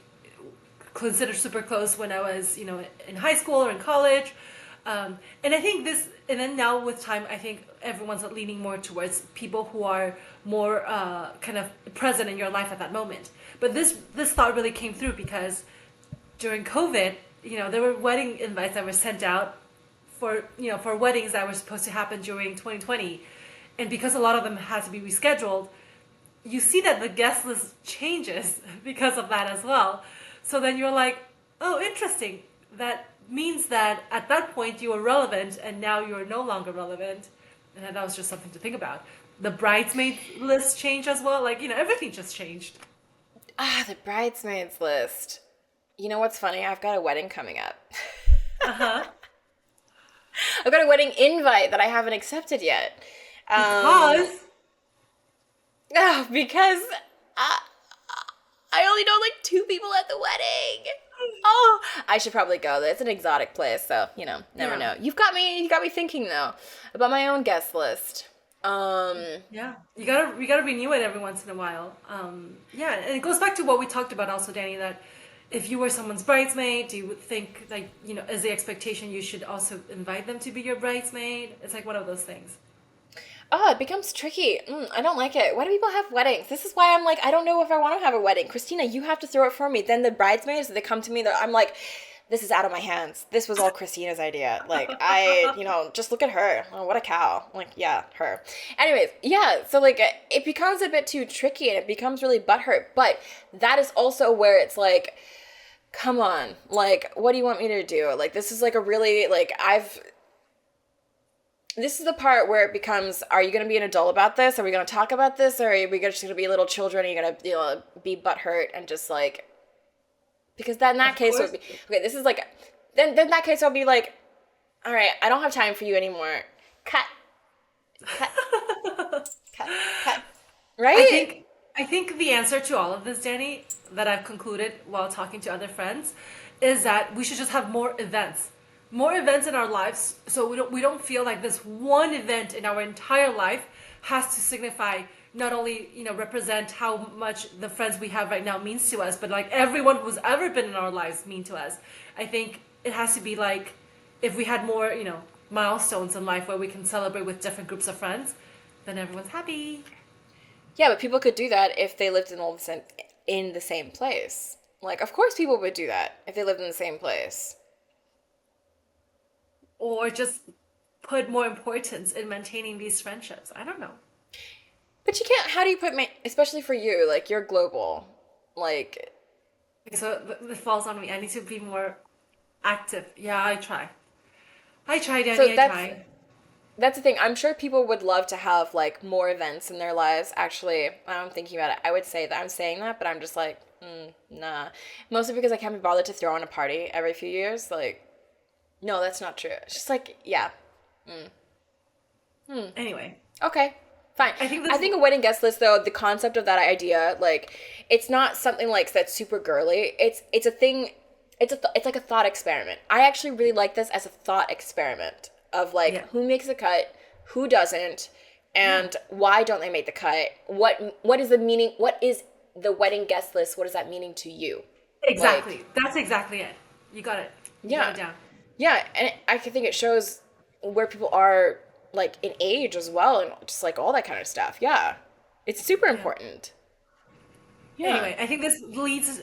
considered super close when I was in high school or in college. And I think this, and then now with time, I think everyone's leaning more towards people who are more kind of present in your life at that moment. But this thought really came through because during COVID, there were wedding invites that were sent out for weddings that were supposed to happen during 2020, and because a lot of them had to be rescheduled, you see that the guest list changes because of that as well. So then you're like, oh, interesting. That means that at that point you were relevant, and now you're no longer relevant, and that was just something to think about. The bridesmaid list changed as well. Like everything just changed. Ah, the bridesmaids list. You know what's funny? I've got a wedding coming up. Uh huh. I've got a wedding invite that I haven't accepted yet. Um, Because because I, I only know like two people at the wedding. Oh, I should probably go. It's an exotic place, so never yeah. know. You got me thinking though about my own guest list. Um, Yeah, you gotta renew it every once in a while. Yeah, and it goes back to what we talked about also, Danny. That if you were someone's bridesmaid, do you think like as the expectation you should also invite them to be your bridesmaid? It's like one of those things. oh, it becomes tricky. I don't like it. Why do people have weddings? This is why I'm like, I don't know if I want to have a wedding. Christina, you have to throw it for me. Then the bridesmaids, they come to me. I'm like, this is out of my hands. This was all Christina's idea. Like, just look at her. Oh, what a cow. Like, yeah, her. Anyways, yeah. So like, it becomes a bit too tricky, and it becomes really butthurt. But that is also where it's like, come on. Like, what do you want me to do? Like, this is like a really like this is the part where it becomes, are you going to be an adult about this? Are we going to talk about this? Or are we just going to be little children? Are you going to, be butthurt and just like, because then in that Of case, it would course. be, okay, this is like, then in that case, I'll be like, all right, I don't have time for you anymore. Cut, cut, cut, cut. I Right? think I think the answer to all of this, Danny, that I've concluded while talking to other friends, is that we should just have more events in our lives, so we don't feel like this one event in our entire life has to signify not only represent how much the friends we have right now means to us, but like everyone who's ever been in our lives mean to us. I think it has to be like if we had more milestones in life where we can celebrate with different groups of friends, then everyone's happy. Yeah, but people could do that if they lived in the same place. Like, of course, people would do that if they lived in the same place. Or just put more importance in maintaining these friendships. I don't know. But you can't. How do you put especially for you? Like, you're global. Like, Okay, so it falls on me. I need to be more active. Yeah, I try. I try, so Danny. I that's try. that's the thing. I'm sure people would love to have like more events in their lives. Actually, I'm thinking about it. I would say that I'm saying that, but I'm just like, nah. Mostly because I can't be bothered to throw on a party every few years. Like, no, that's not true. It's just like, yeah. Anyway, Okay, fine. I think I this. think a wedding guest list, though, the concept of that idea, like, it's not something like that's super girly. It's a thing. It's like a thought experiment. I actually really like this as a thought experiment of Yeah. like who makes the cut, who doesn't, Yeah. and why don't they make the cut? What is the meaning? What is the wedding guest list? What is that meaning to you? Like, Exactly. That's exactly it. You got it. You got yeah, it down. yeah, and I think it shows where people are like in age as well, and just like all that kind of stuff. Yeah, it's super Yeah. important. Yeah. Anyway, I think this leads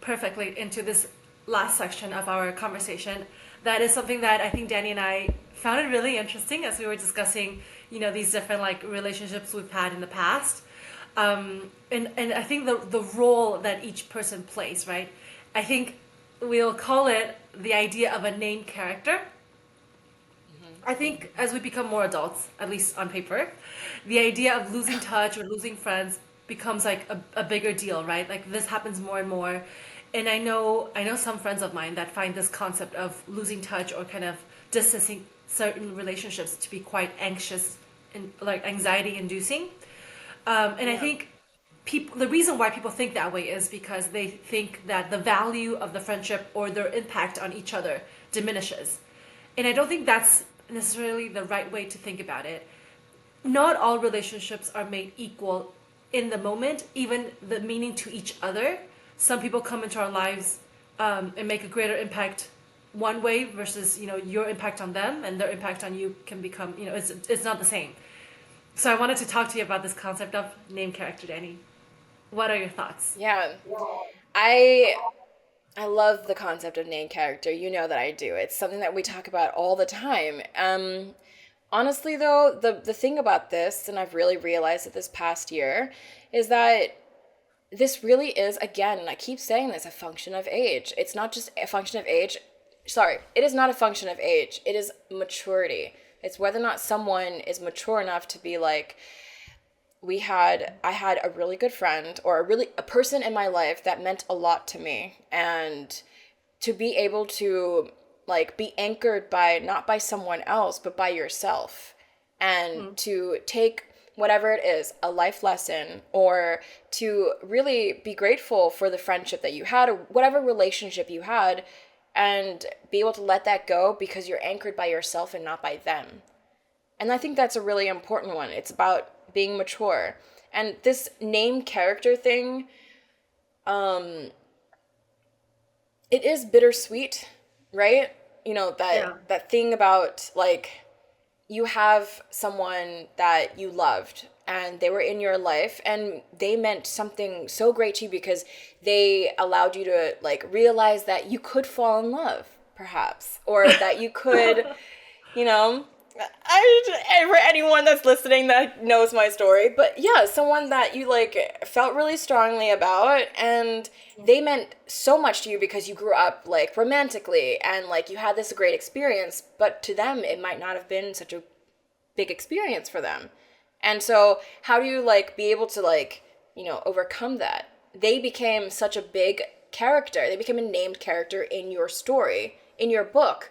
perfectly into this last section of our conversation. That is something that I think Danny and I found it really interesting as we were discussing, these different like relationships we've had in the past. And I think the role that each person plays, right? I think we'll call it the idea of a named character. I think as we become more adults, at least on paper, the idea of losing touch or losing friends becomes like a bigger deal, right? Like this happens more and more. And I know some friends of mine that find this concept of losing touch or kind of distancing certain relationships to be quite anxious and like anxiety inducing. And I Yeah. think the reason why people think that way is because they think that the value of the friendship or their impact on each other diminishes. And I don't think that's necessarily the right way to think about it. Not all relationships are made equal in the moment, even the meaning to each other. Some people come into our lives and make a greater impact one way versus your impact on them, and their impact on you can become it's not the same. So I wanted to talk to you about this concept of name character, Danny. What are your thoughts? Yeah. I I love the concept of named character. You know that I do. It's something that we talk about all the time. Honestly, though, the thing about this, and I've really realized it this past year, is that this really is, again, and I keep saying this, a function of age. It's not just a function of age. Sorry, it is not a function of age. It is maturity. It's whether or not someone is mature enough to be like, I had a really good friend, or a person in my life that meant a lot to me, and to be able to like be anchored by, not by someone else, but by yourself, and to take whatever it is, a life lesson, or to really be grateful for the friendship that you had, or whatever relationship you had, and be able to let that go because you're anchored by yourself and not by them. And I think that's a really important one. It's about being mature. And this name character thing, it is bittersweet, right? You know, Yeah. that thing about like you have someone that you loved and they were in your life and they meant something so great to you because they allowed you to like realize that you could fall in love, perhaps, or that you could, you know, for anyone that's listening that knows my story, but yeah, someone that you like felt really strongly about, and they meant so much to you because you grew up like romantically and like you had this great experience, but to them it might not have been such a big experience for them. And so how do you like be able to like, you know, overcome that? They became such a big character. They became a named character in your story, in your book.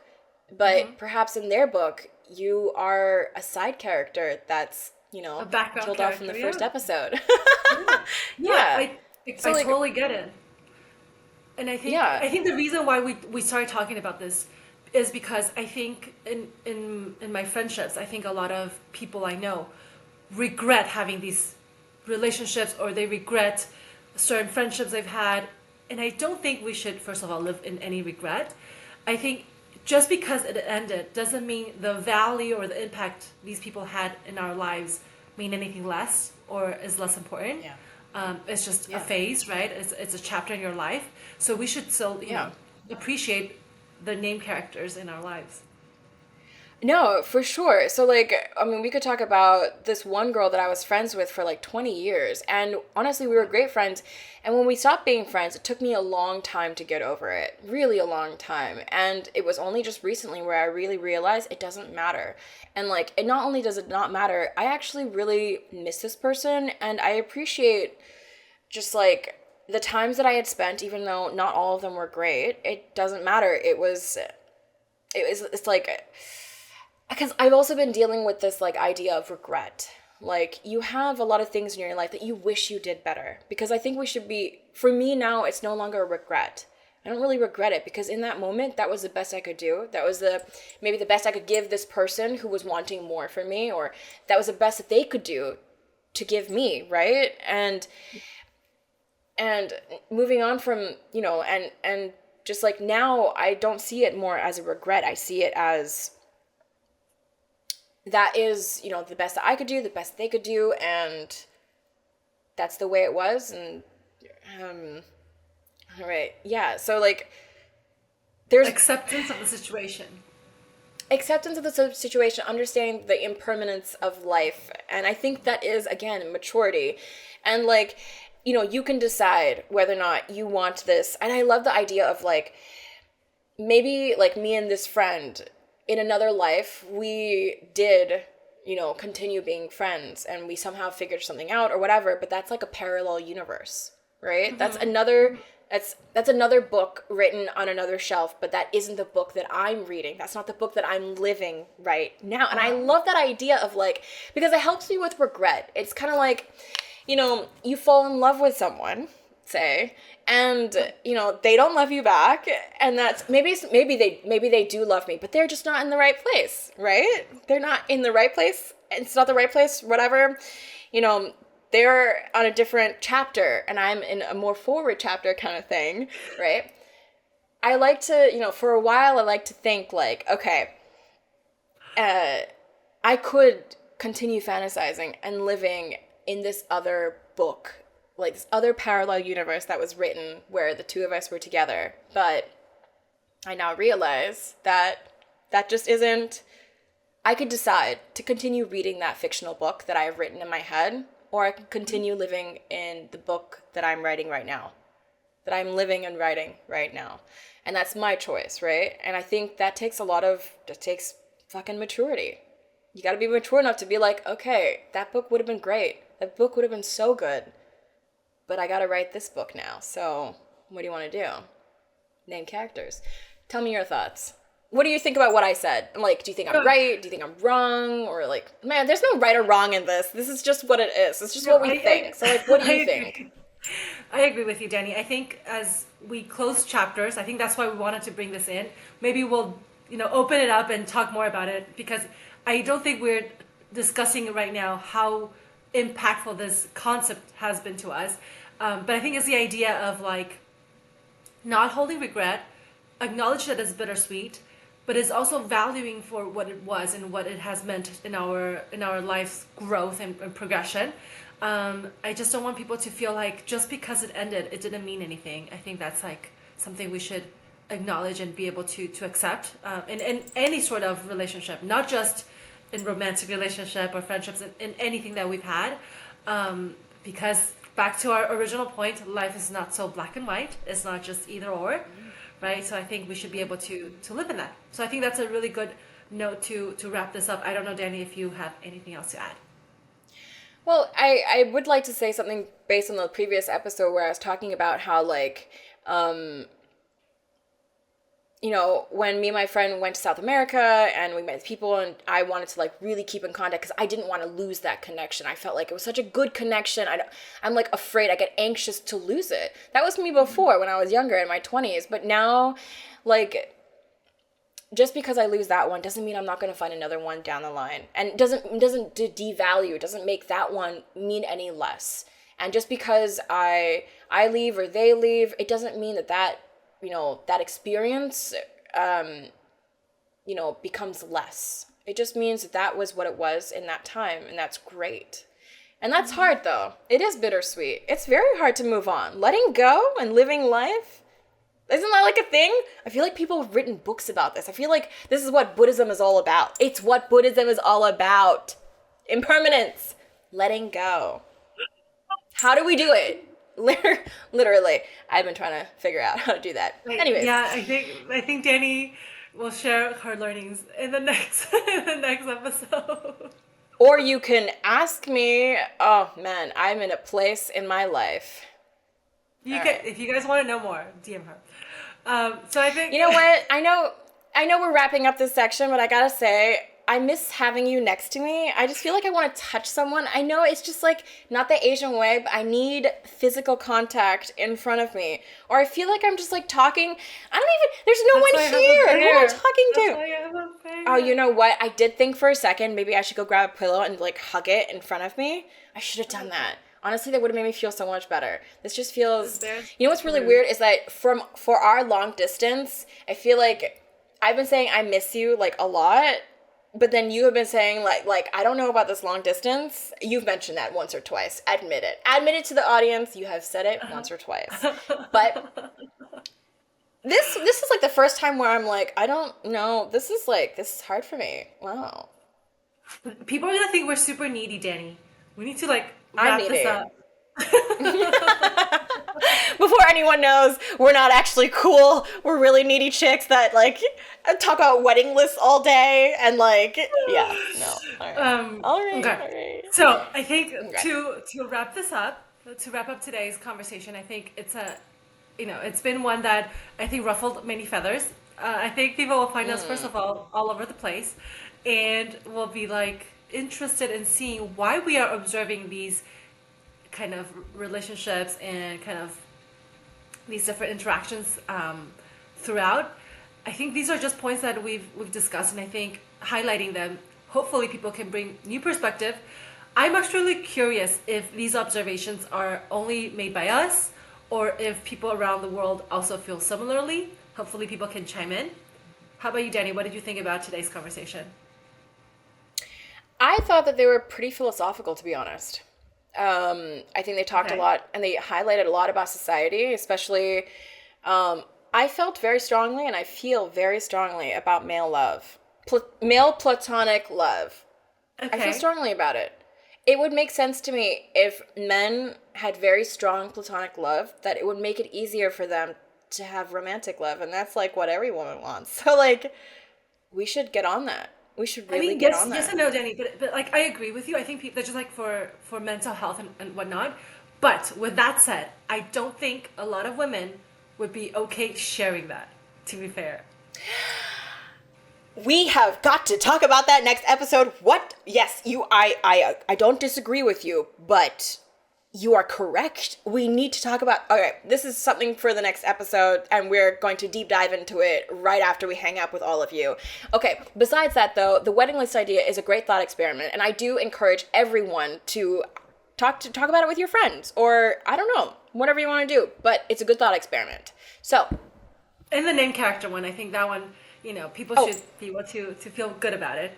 Hmm. But perhaps in their book, you are a side character that's, you A know, background killed off in the character, first yeah. episode. Yeah. Yeah, Yeah. I So like, totally get it. And yeah. I think the reason why we started talking about this is because I think in my friendships, I think a lot of people I know regret having these relationships, or they regret certain friendships they've had. And I don't think we should, first of all, live in any regret. I think just because it ended doesn't mean the value or the impact these people had in our lives mean anything less or is less important. Yeah. It's just a phase, right? It's a chapter in your life. So we should still, appreciate the named characters in our lives. No, for sure. So, like, I mean, we could talk about this one girl that I was friends with for like 20 years. And honestly, we were great friends. And when we stopped being friends, it took me a long time to get over it. Really a long time. And it was only just recently where I really realized it doesn't matter. And, like, it not only does it not matter, I actually really miss this person. And I appreciate just, like, the times that I had spent, even though not all of them were great. It doesn't matter. It's like, because I've also been dealing with this like idea of regret. Like, you have a lot of things in your life that you wish you did better. Because I think we should be, for me now, it's no longer a regret. I don't really regret it because in that moment, that was the best I could do. That was maybe the best I could give this person who was wanting more from me, or that was the best that they could do to give me, right? And moving on from, and just like now, I don't see it more as a regret. I see it as that is, the best that I could do, the best they could do, and that's the way it was. And all right, yeah. So like, there's Acceptance of the situation. acceptance of the situation, understanding the impermanence of life, and I think that is again maturity, and like, you can decide whether or not you want this. And I love the idea of like, maybe like me and this friend in another life, we did, continue being friends and we somehow figured something out or whatever, but that's like a parallel universe, right? Mm-hmm. That's another book written on another shelf, but that isn't the book that I'm reading. That's not the book that I'm living right now. And I love that idea of like, because it helps me with regret. It's kind of like, you fall in love with someone, say, and they don't love you back, and that's maybe they do love me, but they're just not in the right place, right? They're not in the right place. It's not the right place, whatever. They're on a different chapter and I'm in a more forward chapter kind of thing, right? I like to, for a while I like to think like, okay, I could continue fantasizing and living in this other book, like this other parallel universe that was written where the two of us were together. But I now realize that just isn't, I could decide to continue reading that fictional book that I have written in my head, or I can continue living in the book that I'm writing right now, that I'm living and writing right now. And that's my choice, right? And I think that takes fucking maturity. You gotta be mature enough to be like, okay, that book would have been great. That book would have been so good. But I gotta write this book now. So what do you want to do? Name characters. Tell me your thoughts. What do you think about what I said? Like, do you think I'm right? Do you think I'm wrong? Or like, man, there's no right or wrong in this. This is just what it is. It's just what we think. So like, what do you think? I agree with you, Danny. I think as we close chapters, I think that's why we wanted to bring this in. Maybe we'll, open it up and talk more about it, because I don't think we're discussing right now how impactful this concept has been to us. But I think it's the idea of like not holding regret, acknowledge that it's bittersweet, but it's also valuing for what it was and what it has meant in our life's growth and progression. I just don't want people to feel like just because it ended, it didn't mean anything. I think that's like something we should acknowledge and be able to accept in any sort of relationship, not just in romantic relationship or friendships, in anything that we've had. Because back to our original point, life is not so black and white. It's not just either or. Right? So I think we should be able to live in that. So I think that's a really good note to wrap this up. I don't know, Danny, if you have anything else to add. Well, I would like to say something based on the previous episode where I was talking about how like, when me and my friend went to South America and we met people and I wanted to like really keep in contact because I didn't want to lose that connection. I felt like it was such a good connection. I'm like afraid, I get anxious to lose it. That was me before when I was younger in my 20s. But now, like, just because I lose that one doesn't mean I'm not going to find another one down the line. And it doesn't devalue, it doesn't make that one mean any less. And just because I leave or they leave, it doesn't mean that experience becomes less. It just means that was what it was in that time, and that's great. And that's hard though. It is bittersweet. It's very hard to move on. Letting go and living life. Isn't that like a thing? I feel like people have written books about this. I feel like this is what Buddhism is all about. It's what Buddhism is all about. Impermanence. Letting go. How do we do it? Literally, I've been trying to figure out how to do that. Anyways. Yeah, I think Danny will share her learnings in the next in the next episode. Or you can ask me. Oh man, I'm in a place in my life. You All can, right. if you guys want to know more, DM her. So I think You know what? I know we're wrapping up this section, but I gotta say, I miss having you next to me. I just feel like I want to touch someone. I know it's just like not the Asian way, but I need physical contact in front of me. Or I feel like I'm just like talking. There's no that's why I one have a here. Who am I bear. talking That's to? why I have a Oh, you bear. know what? I did think for a second maybe I should go grab a pillow and like hug it in front of me. I should have done that. Honestly, that would have made me feel so much better. This just This feels. bear's You know what's really rude. weird is that for our long distance, I feel like I've been saying I miss you like a lot, but then you have been saying like I don't know about this long distance. You've mentioned that once or twice. Admit it. Admit it to the audience. You have said it once or twice. But this is like the first time where I'm like, I don't know. This is hard for me. Wow. People are gonna think we're super needy, Danny. We need to like I'm wrap this needy. up. Before anyone knows, we're not actually cool. We're really needy chicks that like talk about wedding lists all day and like yeah, no. All right. All right. Okay. All right. So I think Okay. to wrap this up, to wrap up today's conversation, I think it's been one that I think ruffled many feathers. I think people will find us first of all over the place, and will be like interested in seeing why we are observing these kind of relationships and kind of these different interactions throughout. I think these are just points that we've discussed, and I think highlighting them, hopefully, people can bring new perspective. I'm actually curious if these observations are only made by us, or if people around the world also feel similarly. Hopefully, people can chime in. How about you, Danny? What did you think about today's conversation? I thought that they were pretty philosophical, to be honest. I think they talked a Okay. lot and they highlighted a lot about society, especially. I felt very strongly and I feel very strongly about male love, male platonic love. I feel Okay. strongly about it. It would make sense to me if men had very strong platonic love, that it would make it easier for them to have romantic love. And that's like what every woman wants. So, like, we should get on that. We should I really mean, get yes, on yes that. and no, Danny, but like I agree with you. I think people, that's just like for mental health and whatnot. But with that said, I don't think a lot of women would be okay sharing that. To be fair, We have got to talk about that next episode. What? Yes, I don't disagree with you, but you are correct. We need to talk about. Okay, this is something for the next episode, and we're going to deep dive into it right after we hang up with all of you. Okay, besides that, though, the wedding list idea is a great thought experiment, and I do encourage everyone to talk about it with your friends, or I don't know, whatever you want to do. But it's a good thought experiment. So, and the name character one, I think that one, people oh, should be able to feel good about it.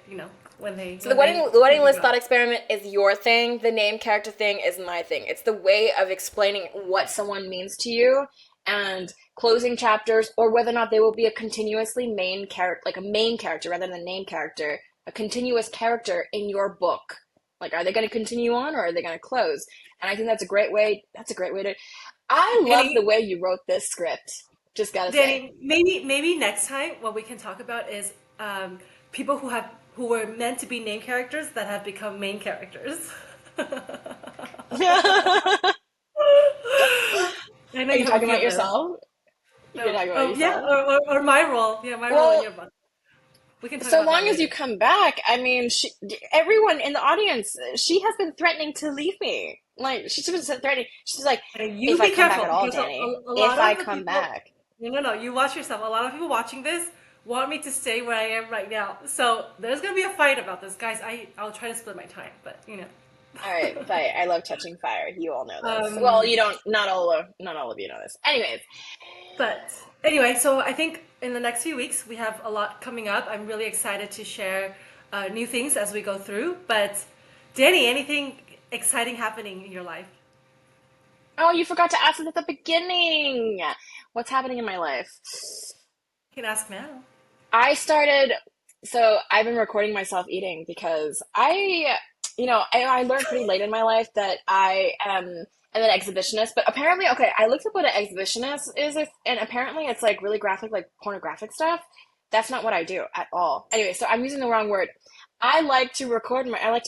When they so when they the wedding think list about thought it. experiment is your thing. The name character thing is my thing. It's the way of explaining what someone means to you and closing chapters, or whether or not they will be a continuously main character, like a main character rather than a name character, a continuous character in your book. Like, are they going to continue on or are they going to close? And I think that's a great way. That's a great way to. I love the Danny, way you wrote this script. Just gotta say. Danny, maybe next time what we can talk about is people who were meant to be name characters that have become main characters. Are I know you you have a talking few about of those. yourself? You're Oh, talking about oh yeah, yourself? or my role. Yeah, my role in Well, your book. We can talk so about that long as you later. come back, I mean, everyone in the audience, she has been threatening to leave me. Like, she's been threatening. She's like, And you if I be come back careful at all, because Danny, a if lot I of the come people. back. No, no, no. You watch yourself. A lot of people watching this want me to stay where I am right now. So there's gonna be a fight about this, guys. I'll try to split my time, but you know. All right, fight. I love touching fire. You all know this. Well, Um, you don't. Not all of you know this. Anyways, but anyway, so I think in the next few weeks we have a lot coming up. I'm really excited to share new things as we go through. But Danny, anything exciting happening in your life? oh, you forgot to ask us at the beginning. What's happening in my life? You can ask now. I started, so I've been recording myself eating because I learned pretty late in my life that I am an exhibitionist. But apparently, okay, I looked up what an exhibitionist is, and apparently it's like really graphic, like pornographic stuff. That's not what I do at all. Anyway, so I'm using the wrong word. I like to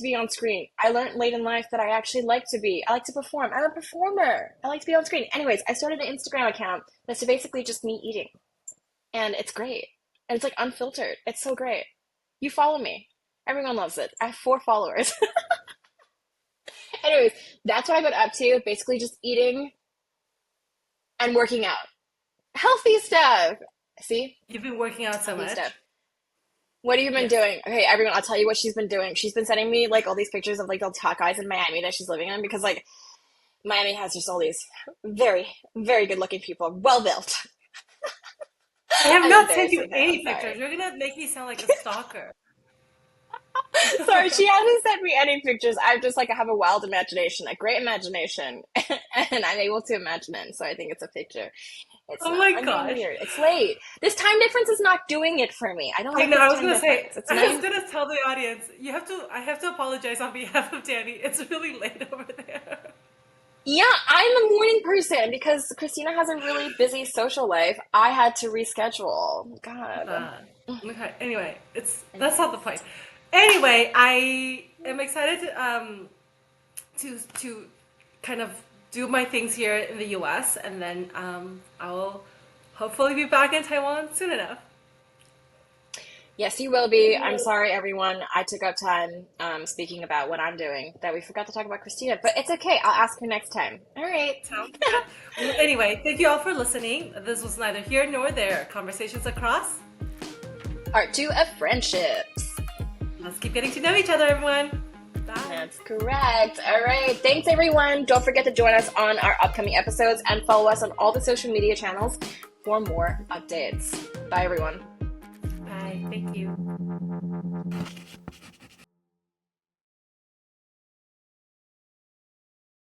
be on screen. I learned late in life that I like to perform. I'm a performer. I like to be on screen. Anyways, I started an Instagram account that's basically just me eating. And it's great. And it's like unfiltered. It's so great. You follow me. Everyone loves it. I have 4 followers. Anyways, that's what I've been up to. Basically just eating and working out. Healthy stuff. See? You've been working out so Healthy much. stuff. What have you been Yes. doing? Okay, everyone, I'll tell you what she's been doing. She's been sending me like all these pictures of like the hot guys in Miami that she's living in because like Miami has just all these very, very good looking people, well built. I have I'm not sent you embarrassing her. I'm any pictures. sorry. You're gonna make me sound like a stalker. Sorry, she hasn't sent me any pictures. I have a wild imagination, a great imagination, and I'm able to imagine it. So I think it's a picture. It's Oh not. my I'm being gosh. weird. It's late. This time difference is not doing it for me. I don't I like know. this I was time gonna say. difference. It's I was 9. gonna tell the audience. I have to apologize on behalf of Danny. It's really late over there. Yeah, I'm a morning person because Christina has a really busy social life. I had to reschedule. God. Okay. Anyway, that's not the Anyways. point. Anyway, I am excited to kind of do my things here in the U.S. and then I will hopefully be back in Taiwan soon enough. Yes, you will be. I'm sorry, everyone. I took up time speaking about what I'm doing that we forgot to talk about Christina, but it's okay. I'll ask her next time. All right. Sounds good. Well, anyway, thank you all for listening. This was neither here nor there. Conversations across. Part 2 of friendships. Let's keep getting to know each other, everyone. Bye. That's correct. All right. Thanks, everyone. Don't forget to join us on our upcoming episodes and follow us on all the social media channels for more updates. Bye, everyone. Bye. Thank you.